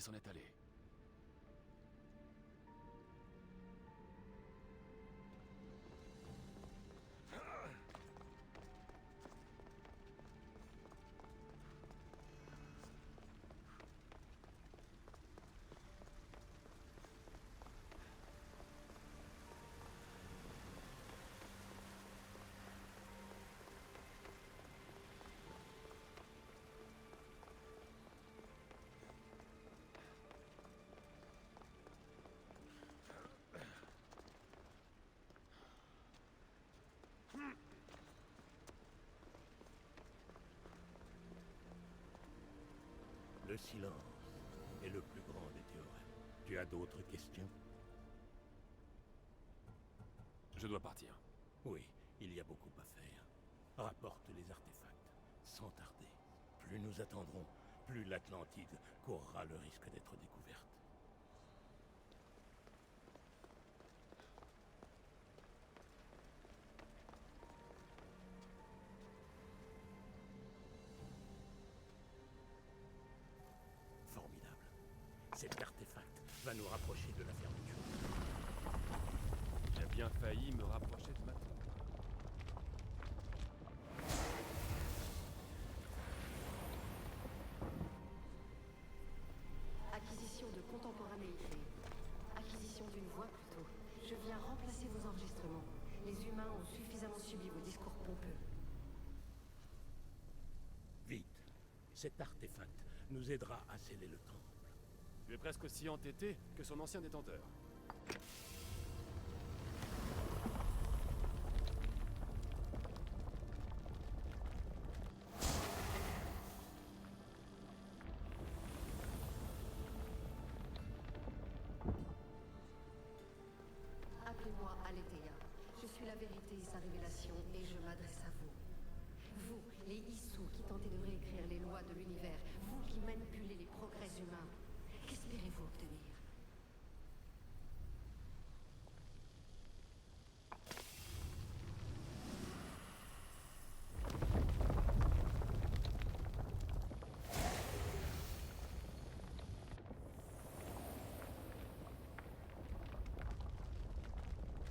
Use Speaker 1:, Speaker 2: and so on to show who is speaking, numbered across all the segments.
Speaker 1: s'en est allé.
Speaker 2: Le silence est le plus grand des théorèmes. Tu as d'autres questions?
Speaker 1: Je dois partir.
Speaker 2: Oui, il y a beaucoup à faire. Rapporte les artefacts, sans tarder. Plus nous attendrons, plus l'Atlantide courra le risque d'être découverte. Formidable. Cet artefact va nous rapprocher de la fermeture.
Speaker 1: J'ai bien failli me rapprocher de ma tombe.
Speaker 3: Acquisition de contemporanéité. Acquisition d'une voix plutôt. Je viens remplacer vos enregistrements. Les humains ont suffisamment subi vos discours pompeux.
Speaker 2: Vite. Cet artefact nous aidera à sceller le temple.
Speaker 1: Tu es presque aussi entêté que son ancien détenteur.
Speaker 3: Appelez-moi Aletheia. Je suis la vérité et sa révélation, et je m'adresse à vous. Vous, les Issous qui tentez de réécrire les lois de l'univers, vous qui manipulez les progrès humains, qu'espérez-vous obtenir?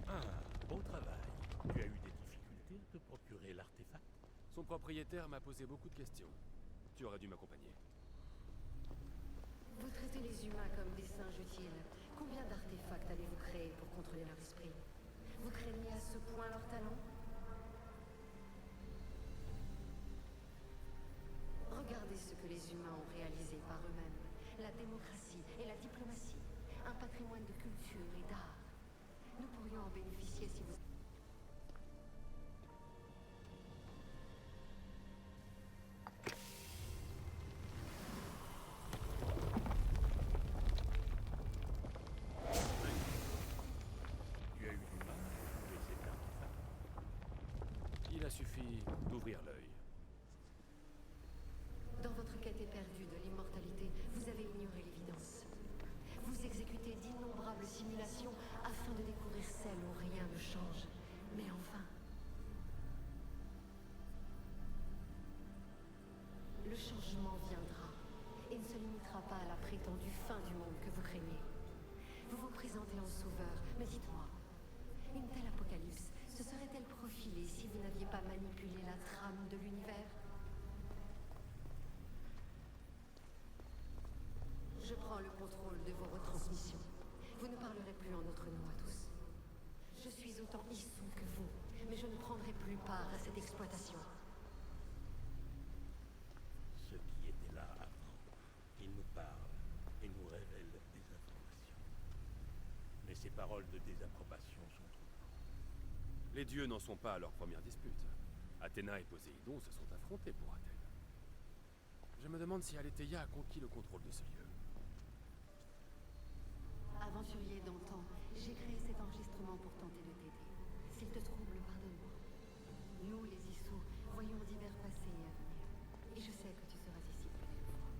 Speaker 2: Ah, beau travail. Tu as eu des difficultés à te procurer l'artefact?
Speaker 1: Son propriétaire m'a posé beaucoup de questions. Tu aurais dû m'accompagner.
Speaker 3: Vous traitez les humains comme des singes utiles. Combien d'artefacts allez-vous créer pour contrôler leur esprit? Vous craignez à ce point leur talent? Regardez ce que les humains ont réalisé par eux-mêmes. La démocratie et la diplomatie. Un patrimoine de culture et d'art. Nous pourrions en bénéficier si vous...
Speaker 2: Tu as eu du mal à trouver cet artefact?
Speaker 1: Il a suffi d'ouvrir l'œil.
Speaker 3: Dans votre quête éperdue de l'immortalité, vous avez ignoré l'évidence. Vous exécutez d'innombrables simulations afin de découvrir celle où rien ne change. Mais enfin... Le changement viendra et ne se limitera pas à la prétendue fin du monde que vous craignez. Vous vous présentez en sauveur, mais dites-moi, une telle apocalypse se serait-elle profilée si vous n'aviez pas manipulé la trame de l'univers? Je prends le contrôle de vos retransmissions. Vous ne parlerez plus en notre nom à tous. Je suis autant Issou que vous, mais je ne prendrai plus part à cette exploitation.
Speaker 2: Ceux qui étaient là avant, ils nous parlent et nous révèlent des informations. Mais ces paroles de désapprobation sont troublantes.
Speaker 1: Les dieux n'en sont pas à leur première dispute. Athéna et Poséidon se sont affrontés pour Athènes. Je me demande si Aletheia a conquis le contrôle de ce lieu.
Speaker 3: Aventurier d'antan, j'ai créé cet enregistrement pour tenter de t'aider. S'il te trouble, pardonne-moi. Nous, les Issous, voyons divers passés et à venir. Et je sais que tu seras ici plus d'une fois.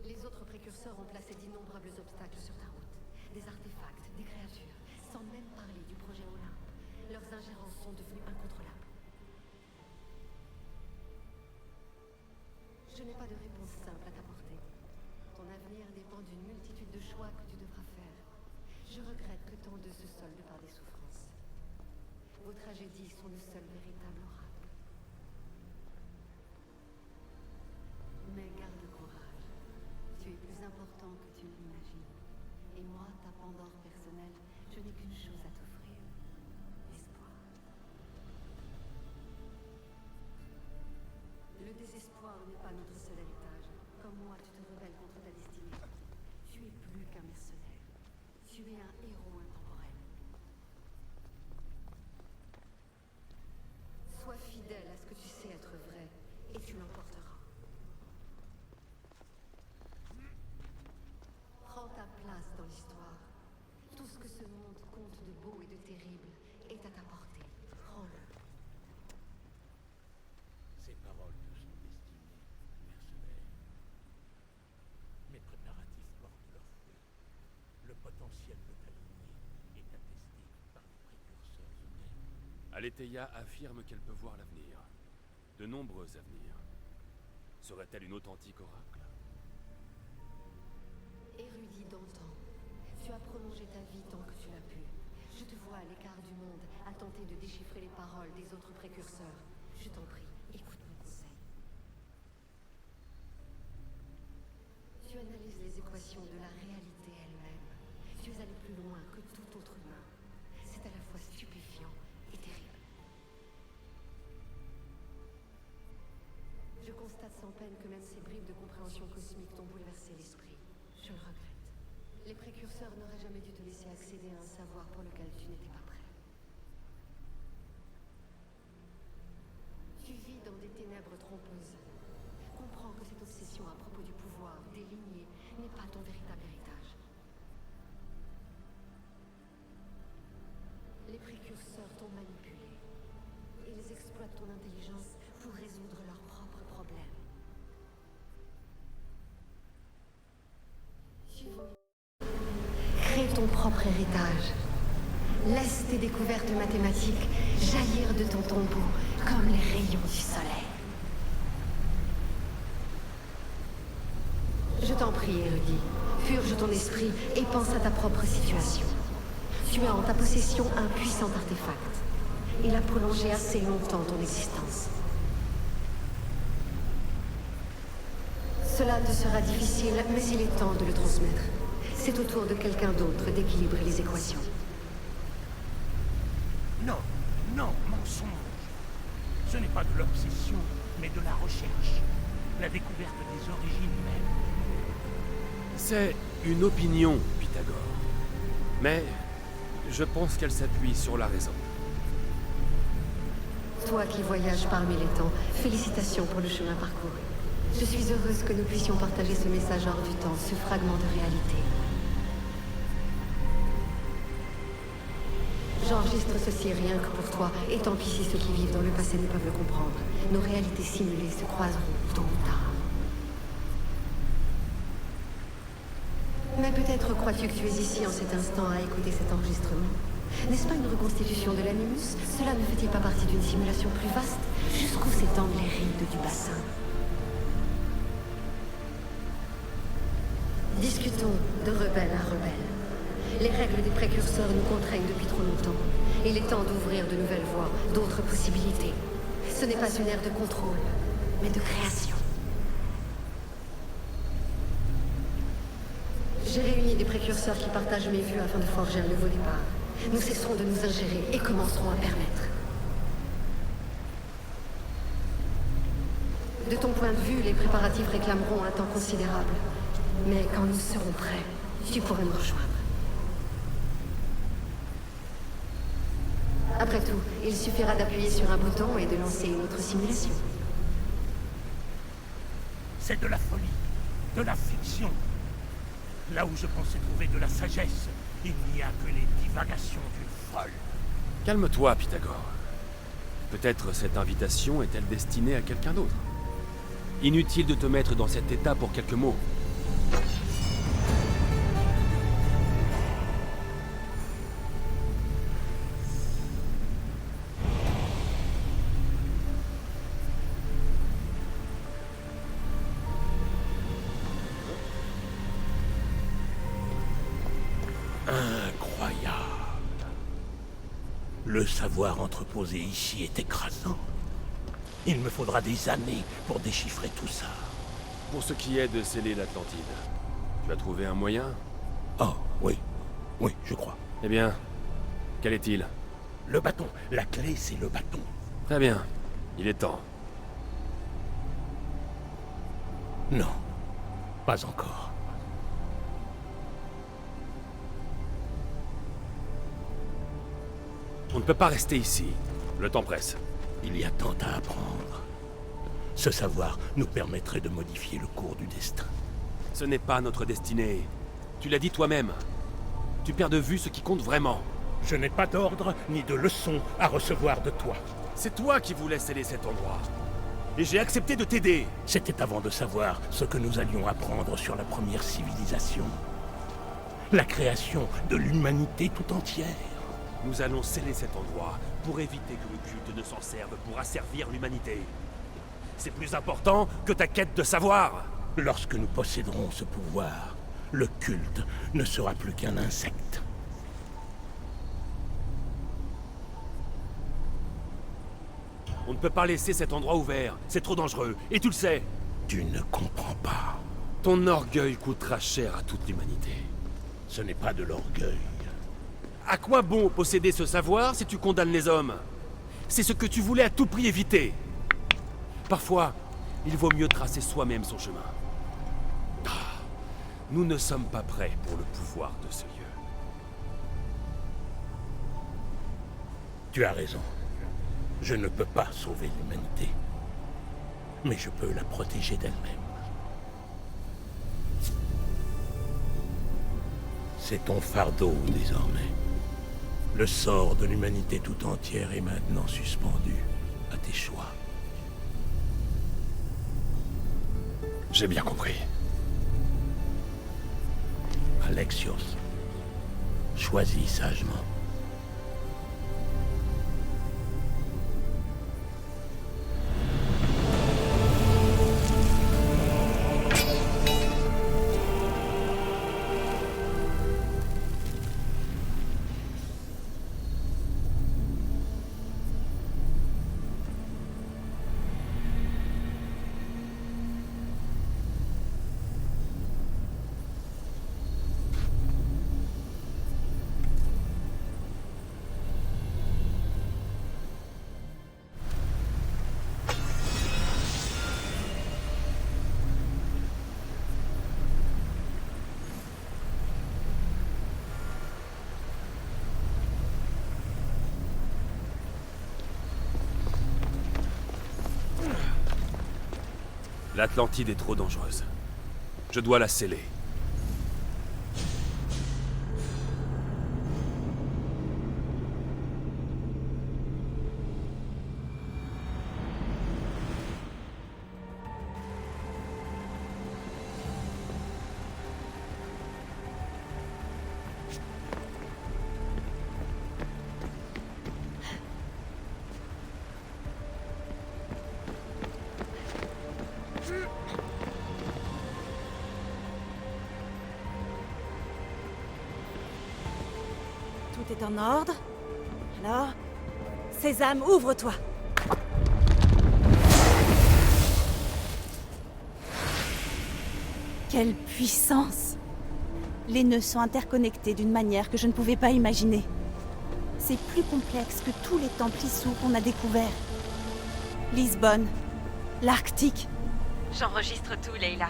Speaker 3: Les autres précurseurs ont placé d'innombrables obstacles sur ta route. Des artefacts, des créatures, sans même parler du projet Olympe. Leurs ingérences sont devenues incontrôlables. Je n'ai pas de réponse simple à t'apporter. Ton avenir dépend d'une multitude de choix que tu devras faire. Je regrette que tant d'eux se soldent par des souffrances. Vos tragédies sont le seul véritable oracle. Mais garde courage. Tu es plus important que tu ne l'imagines. Et moi, ta Pandore personnelle, je n'ai qu'une chose à t'offrir. L'espoir. Le désespoir n'est pas notre seul héritage. Comme moi, tu te rebelles contre ta destinée. Tu es plus qu'un mercenaire. Tu es un héros intemporel. Sois fidèle à ce que tu sais être vrai, et tu l'emporteras. Prends ta place dans l'histoire. Tout ce que ce monde compte de beau et de terrible est à ta portée. Prends-le.
Speaker 2: Ces paroles te sont destinées, mercenaire. Mes préparatifs portent leurs fruits. Le potentiel de ta lignée est attesté par les précurseurs eux-mêmes.
Speaker 1: Aletheia affirme qu'elle peut voir l'avenir. De nombreux avenirs. Serait-elle une authentique oracle?
Speaker 3: Érudit d'antan, tu as prolongé ta vie tant que tu l'as pu. Je te vois à l'écart du monde, à tenter de déchiffrer les paroles des autres précurseurs. Je t'en prie, écoute mon conseil. Tu analyses les équations de la réalité elle-même. Tu es allé plus loin que tout autre humain. C'est à la fois stupéfiant et terrible. Je constate sans peine que même ces bribes de compréhension cosmique t'ont bouleversé l'esprit. Je le regrette. Les précurseurs n'auraient jamais dû te laisser accéder à un savoir pour lequel tu n'étais pas prêt. Tu vis dans des ténèbres trompeuses. Comprends que cette obsession à propos du pouvoir, des lignées, n'est pas ton véritable héritage. Les précurseurs t'ont manipulé. Ils exploitent ton intelligence pour résoudre leurs propres problèmes. Tu veux crée ton propre héritage. Laisse tes découvertes mathématiques jaillir de ton tombeau comme les rayons du soleil. Je t'en prie, érudit, purge ton esprit et pense à ta propre situation. Tu as en ta possession un puissant artefact. Il a prolongé assez longtemps ton existence. Cela te sera difficile, mais il est temps de le transmettre. C'est au tour de quelqu'un d'autre d'équilibrer les équations.
Speaker 2: Non, non, mensonge. Ce n'est pas de l'obsession, mais de la recherche. La découverte des origines même.
Speaker 1: C'est une opinion, Pythagore. Mais je pense qu'elle s'appuie sur la raison.
Speaker 3: Toi qui voyages parmi les temps, félicitations pour le chemin parcouru. Je suis heureuse que nous puissions partager ce message hors du temps, ce fragment de réalité. J'enregistre ceci rien que pour toi, et tant pis si ceux qui vivent dans le passé ne peuvent le comprendre. Nos réalités simulées se croiseront tôt ou tard. Mais peut-être crois-tu que tu es ici en cet instant à écouter cet enregistrement? N'est-ce pas une reconstitution de l'Animus? Cela ne fait-il pas partie d'une simulation plus vaste? Jusqu'où s'étendent les rides du bassin? Discutons de rebelle à rebelle. Les règles des précurseurs nous contraignent depuis trop longtemps. Il est temps d'ouvrir de nouvelles voies, d'autres possibilités. Ce n'est pas une ère de contrôle, mais de création. J'ai réuni des précurseurs qui partagent mes vues afin de forger un nouveau départ. Nous cesserons de nous ingérer et commencerons à permettre. De ton point de vue, les préparatifs réclameront un temps considérable. Mais quand nous serons prêts, tu pourras nous rejoindre. Après tout, il suffira d'appuyer sur un bouton et de lancer une autre simulation.
Speaker 2: C'est de la folie, de la fiction. Là où je pensais trouver de la sagesse, il n'y a que les divagations d'une folle.
Speaker 1: Calme-toi, Pythagore. Peut-être cette invitation est-elle destinée à quelqu'un d'autre. Inutile de te mettre dans cet état pour quelques mots.
Speaker 2: Le savoir entreposé ici est écrasant. Il me faudra des années pour déchiffrer tout ça.
Speaker 1: Pour ce qui est de sceller l'Atlantide, tu as trouvé un moyen?
Speaker 2: Oh, oui. Oui, je crois.
Speaker 1: Eh bien, quel est-il?
Speaker 2: Le bâton. La clé, c'est le bâton.
Speaker 1: Très bien. Il est temps.
Speaker 2: Non. Pas encore.
Speaker 1: On ne peut pas rester ici. Le temps presse.
Speaker 2: Il y a tant à apprendre. Ce savoir nous permettrait de modifier le cours du destin.
Speaker 1: Ce n'est pas notre destinée. Tu l'as dit toi-même. Tu perds de vue ce qui compte vraiment.
Speaker 2: Je n'ai pas d'ordre ni de leçon à recevoir de toi.
Speaker 1: C'est toi qui voulais sceller cet endroit. Et j'ai accepté de t'aider.
Speaker 2: C'était avant de savoir ce que nous allions apprendre sur la première civilisation. La création de l'humanité tout entière.
Speaker 1: Nous allons sceller cet endroit pour éviter que le culte ne s'en serve pour asservir l'humanité. C'est plus important que ta quête de savoir.
Speaker 2: Lorsque nous posséderons ce pouvoir, le culte ne sera plus qu'un insecte.
Speaker 1: On ne peut pas laisser cet endroit ouvert. C'est trop dangereux. Et tu le sais.
Speaker 2: Tu ne comprends pas.
Speaker 1: Ton orgueil coûtera cher à toute l'humanité.
Speaker 2: Ce n'est pas de l'orgueil.
Speaker 1: À quoi bon posséder ce savoir si tu condamnes les hommes? C'est ce que tu voulais à tout prix éviter. Parfois, il vaut mieux tracer soi-même son chemin. Ah, nous ne sommes pas prêts pour le pouvoir de ce lieu.
Speaker 2: Tu as raison. Je ne peux pas sauver l'humanité. Mais je peux la protéger d'elle-même. C'est ton fardeau désormais. Le sort de l'humanité tout entière est maintenant suspendu à tes choix.
Speaker 1: J'ai bien compris.
Speaker 2: Alexios, choisis sagement.
Speaker 1: L'Atlantide est trop dangereuse. Je dois la sceller.
Speaker 4: Tout est en ordre. Alors, Sésame, ouvre-toi. Quelle puissance! Les nœuds sont interconnectés d'une manière que je ne pouvais pas imaginer. C'est plus complexe que tous les temples Issou qu'on a découverts. Lisbonne, l'Arctique.
Speaker 5: J'enregistre tout, Leila.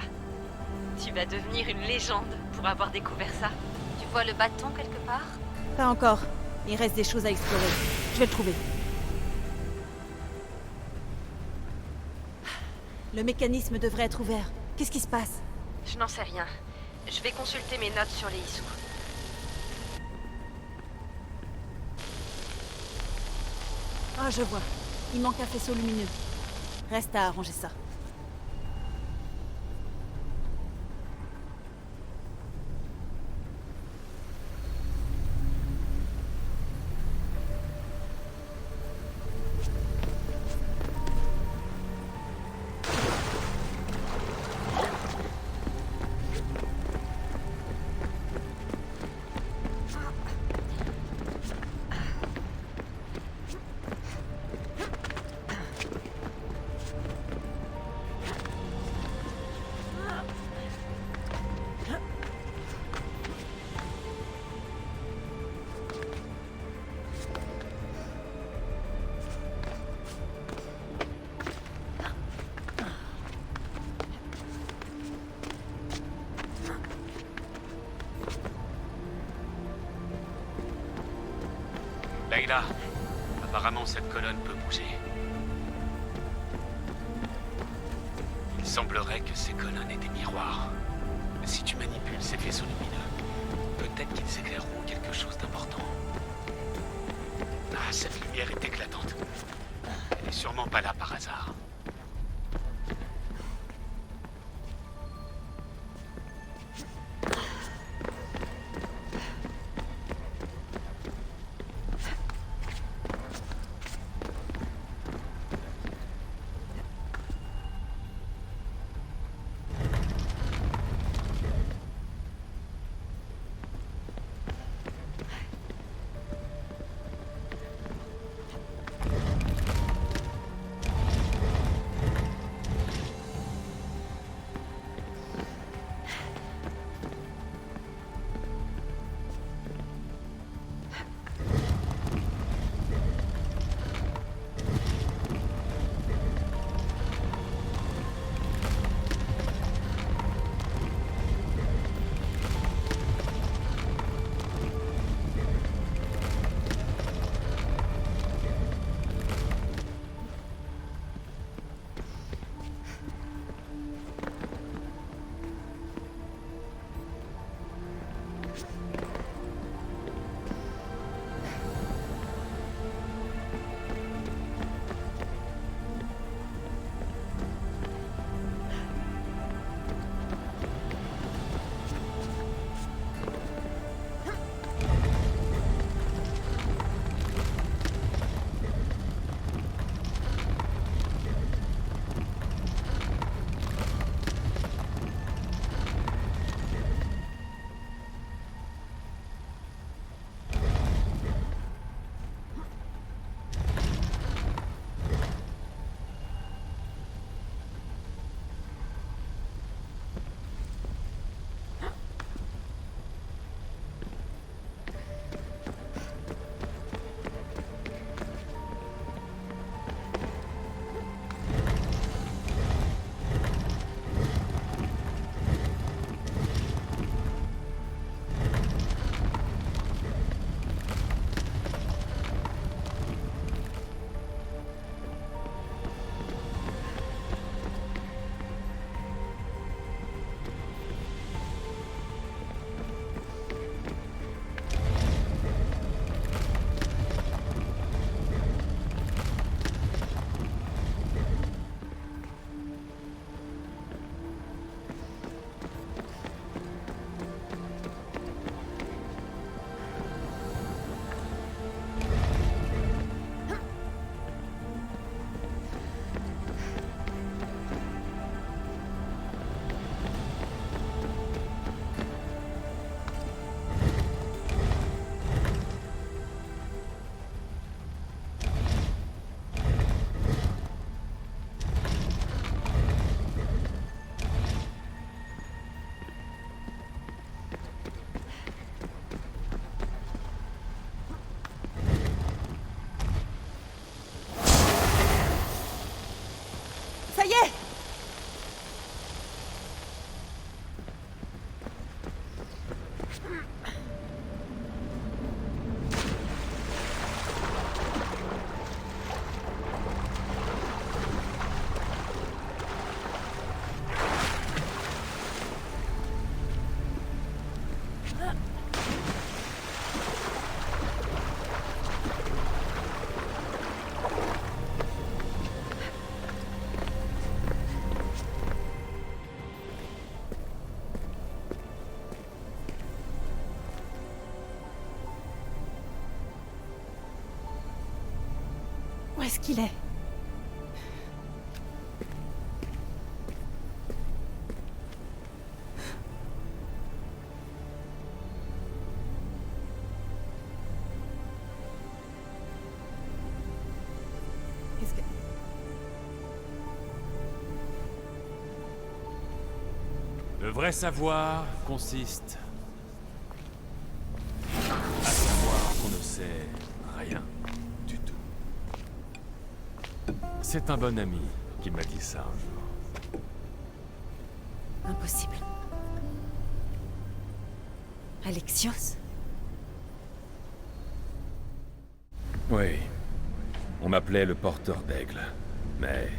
Speaker 5: Tu vas devenir une légende pour avoir découvert ça. Tu vois le bâton quelque part?
Speaker 4: Pas encore. Il reste des choses à explorer. Je vais le trouver. Le mécanisme devrait être ouvert. Qu'est-ce qui se passe?
Speaker 5: Je n'en sais rien. Je vais consulter mes notes sur les Issou.
Speaker 4: Ah, je vois. Il manque un faisceau lumineux. Reste à arranger ça.
Speaker 6: Layla, apparemment cette colonne peut bouger. Il semblerait que ces colonnes aient des miroirs. Si tu manipules ces faisceaux lumineux, peut-être qu'ils éclaireront quelque chose d'important. Ah, cette lumière est éclatante. Elle est sûrement pas là par hasard.
Speaker 4: Ça y est! Où est-ce qu'il est? Qu'est-ce que...
Speaker 1: Le vrai savoir consiste à savoir qu'on ne sait rien du tout. C'est un bon ami qui m'a dit ça un jour.
Speaker 4: Impossible. Alexios?
Speaker 1: Oui. On m'appelait le porteur d'aigle. Mais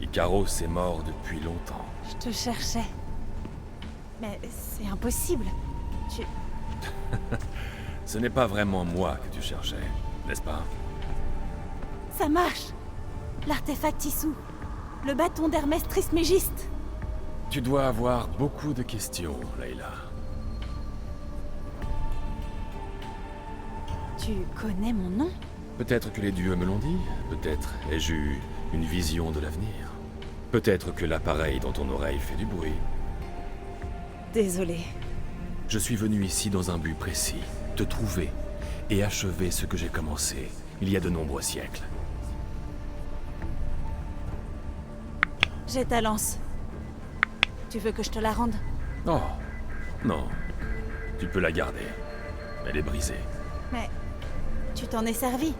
Speaker 1: Icaros est mort depuis longtemps.
Speaker 4: Je te cherchais. Mais c'est impossible. Tu...
Speaker 1: Ce n'est pas vraiment moi que tu cherchais, n'est-ce pas?
Speaker 4: Ça marche. L'artefact Issou. Le bâton d'Hermès Trismégiste.
Speaker 1: Tu dois avoir beaucoup de questions, Layla.
Speaker 4: Tu connais mon nom?
Speaker 1: Peut-être que les dieux me l'ont dit. Peut-être ai-je eu une vision de l'avenir. Peut-être que l'appareil dans ton oreille fait du bruit.
Speaker 4: Désolée.
Speaker 1: Je suis venu ici dans un but précis. Te trouver et achever ce que j'ai commencé il y a de nombreux siècles.
Speaker 4: J'ai ta lance. Tu veux que je te la rende?
Speaker 1: Oh, non. Tu peux la garder. Elle est brisée.
Speaker 4: Mais tu t'en es servi.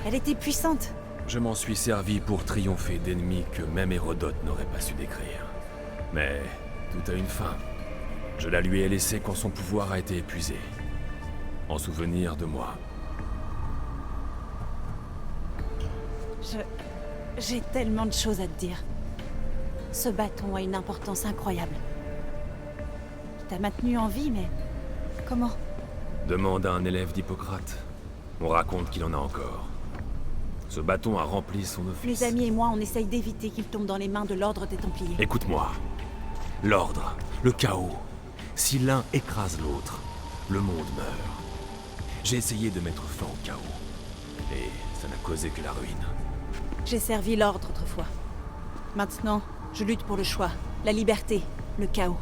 Speaker 4: Elle était puissante.
Speaker 1: Je m'en suis servi pour triompher d'ennemis que même Hérodote n'aurait pas su décrire. Mais tout a une fin. Je la lui ai laissée quand son pouvoir a été épuisé. En souvenir de moi.
Speaker 4: J'ai tellement de choses à te dire. Ce bâton a une importance incroyable. Il t'a maintenu en vie, mais... comment?
Speaker 1: Demande à un élève d'Hippocrate. On raconte qu'il en a encore. Ce bâton a rempli son office.
Speaker 4: Mes amis et moi, on essaye d'éviter qu'il tombe dans les mains de l'Ordre des Templiers.
Speaker 1: Écoute-moi. L'ordre, le chaos. Si l'un écrase l'autre, le monde meurt. J'ai essayé de mettre fin au chaos. Et ça n'a causé que la ruine.
Speaker 4: J'ai servi l'Ordre autrefois. Maintenant, je lutte pour le choix, la liberté, le chaos.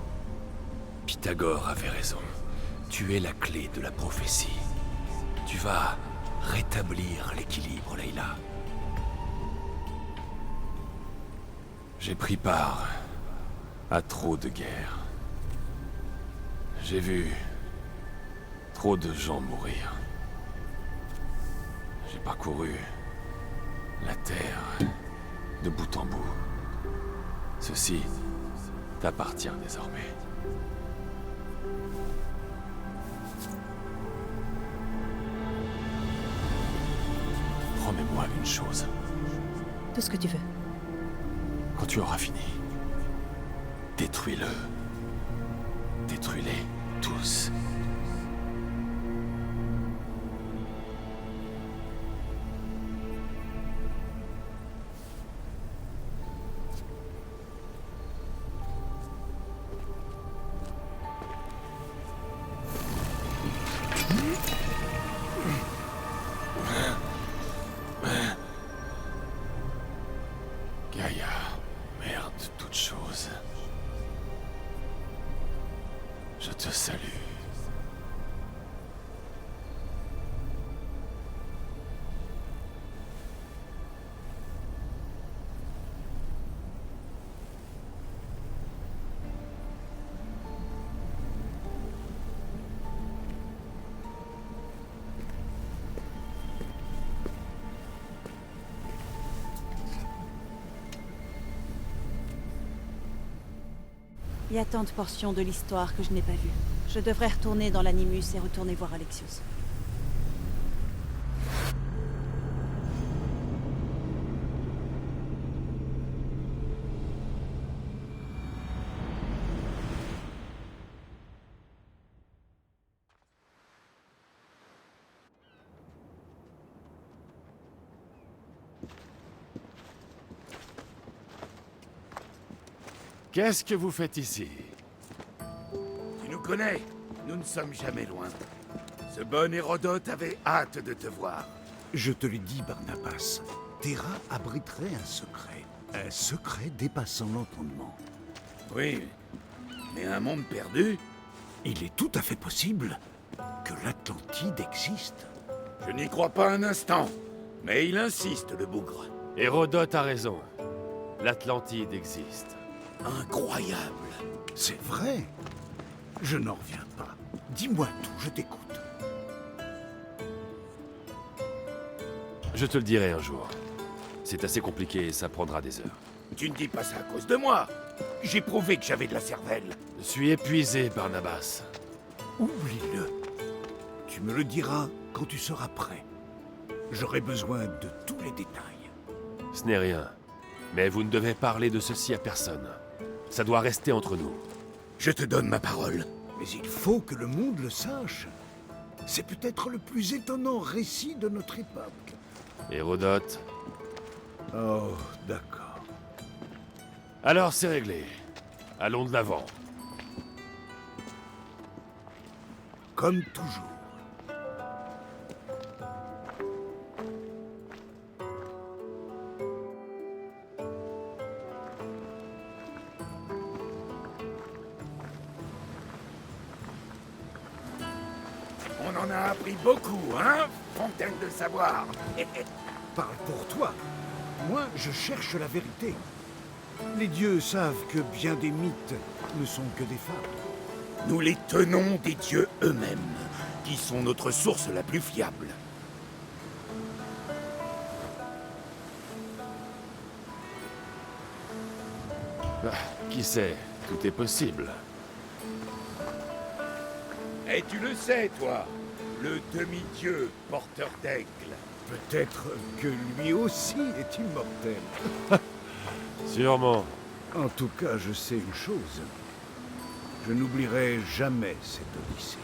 Speaker 1: Pythagore avait raison. Tu es la clé de la prophétie. Tu vas rétablir l'équilibre, Layla. J'ai pris part à trop de guerres. J'ai vu trop de gens mourir. J'ai parcouru la terre de bout en bout. Ceci t'appartient désormais. Promets-moi une chose.
Speaker 4: Tout ce que tu veux.
Speaker 1: Quand tu auras fini, détruis-le. Détruis-les tous. Gaïa, mère de toutes choses. Je te salue.
Speaker 4: Il y a tant de portions de l'histoire que je n'ai pas vues. Je devrais retourner dans l'Animus et retourner voir Alexios.
Speaker 1: Qu'est-ce que vous faites ici?
Speaker 7: Tu nous connais, nous ne sommes jamais loin. Ce bon Hérodote avait hâte de te voir.
Speaker 8: Je te le dis, Barnabas, Terra abriterait un secret dépassant l'entendement.
Speaker 7: Oui, mais un monde perdu?
Speaker 8: Il est tout à fait possible que l'Atlantide existe.
Speaker 7: Je n'y crois pas un instant, mais il insiste, le bougre.
Speaker 1: Hérodote a raison. L'Atlantide existe.
Speaker 7: Incroyable.
Speaker 8: C'est vrai. Je n'en reviens pas. Dis-moi tout, je t'écoute.
Speaker 1: Je te le dirai un jour. C'est assez compliqué et ça prendra des heures.
Speaker 7: Tu ne dis pas ça à cause de moi. J'ai prouvé que j'avais de la cervelle.
Speaker 1: Je suis épuisé, Barnabas.
Speaker 8: Oublie-le. Tu me le diras quand tu seras prêt. J'aurai besoin de tous les détails.
Speaker 1: Ce n'est rien. Mais vous ne devez parler de ceci à personne. Ça doit rester entre nous.
Speaker 7: Je te donne ma parole.
Speaker 8: Mais il faut que le monde le sache. C'est peut-être le plus étonnant récit de notre époque.
Speaker 1: Hérodote.
Speaker 8: Oh, d'accord.
Speaker 1: Alors c'est réglé. Allons de l'avant.
Speaker 8: Comme toujours.
Speaker 7: On en a appris beaucoup, hein, Fontaine de savoir.
Speaker 8: Parle pour toi. Moi, je cherche la vérité. Les dieux savent que bien des mythes ne sont que des fables.
Speaker 7: Nous les tenons des dieux eux-mêmes, qui sont notre source la plus fiable.
Speaker 1: Ah, qui sait, tout est possible.
Speaker 7: Et tu le sais, toi, le demi-dieu porteur d'aigle.
Speaker 8: Peut-être que lui aussi est immortel.
Speaker 1: Sûrement.
Speaker 8: En tout cas, je sais une chose. Je n'oublierai jamais cette odyssée.